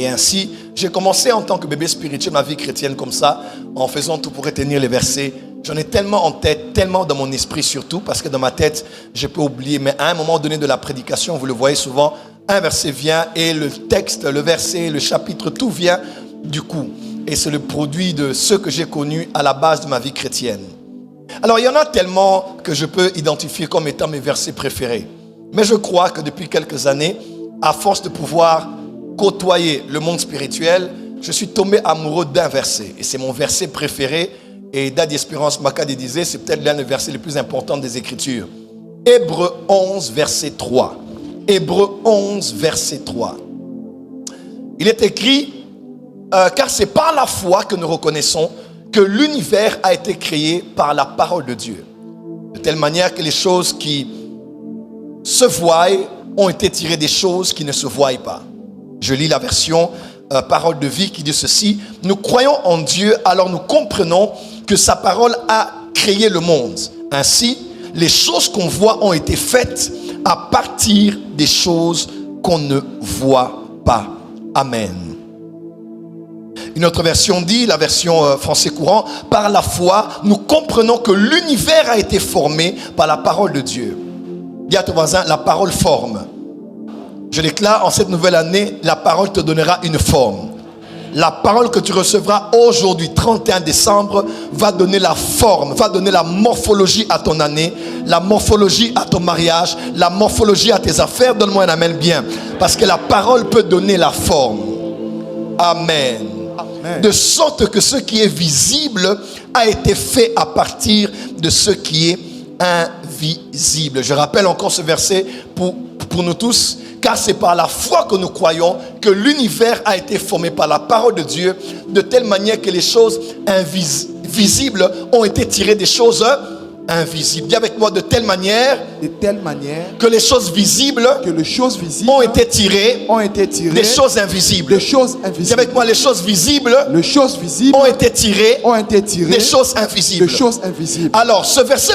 Et ainsi, j'ai commencé en tant que bébé spirituel ma vie chrétienne comme ça, en faisant tout pour retenir les versets. J'en ai tellement en tête, tellement dans mon esprit surtout, parce que dans ma tête, je peux oublier. Mais à un moment donné de la prédication, vous le voyez souvent, un verset vient et le texte, le verset, le chapitre, tout vient du coup. Et c'est le produit de ce que j'ai connu à la base de ma vie chrétienne. Alors, il y en a tellement que je peux identifier comme étant mes versets préférés. Mais je crois que depuis quelques années, à force de pouvoir côtoyer le monde spirituel, je suis tombé amoureux d'un verset. Et c'est mon verset préféré. Et Daddy Espérance Makadi disait, c'est peut-être l'un des versets les plus importants des Écritures. Hébreux 11, verset 3. Hébreux 11, verset 3. Il est écrit, car c'est par la foi que nous reconnaissons que l'univers a été créé par la parole de Dieu. De telle manière que les choses qui se voient ont été tirées des choses qui ne se voient pas. Je lis la version Parole de vie qui dit ceci. Nous croyons en Dieu, alors nous comprenons que sa parole a créé le monde. Ainsi, les choses qu'on voit ont été faites à partir des choses qu'on ne voit pas. Amen. Une autre version dit, la version français courant, par la foi, nous comprenons que l'univers a été formé par la parole de Dieu. Dis à ton voisin, la parole forme. Je déclare en cette nouvelle année, la parole te donnera une forme. La parole que tu recevras aujourd'hui, 31 décembre, va donner la forme, va donner la morphologie à ton année, la morphologie à ton mariage, la morphologie à tes affaires. Donne-moi un amen bien. Parce que la parole peut donner la forme. Amen. Amen. De sorte que ce qui est visible a été fait à partir de ce qui est invisible. Je rappelle encore ce verset pour nous tous. Car c'est par la foi que nous croyons que l'univers a été formé par la parole de Dieu, de telle manière que les choses invisibles ont été tirées des choses invisibles. Dis avec moi, de telle manière que les choses visibles ont été tirées des choses invisibles. Dis avec moi, les choses visibles ont été tirées des choses invisibles. Alors, ce verset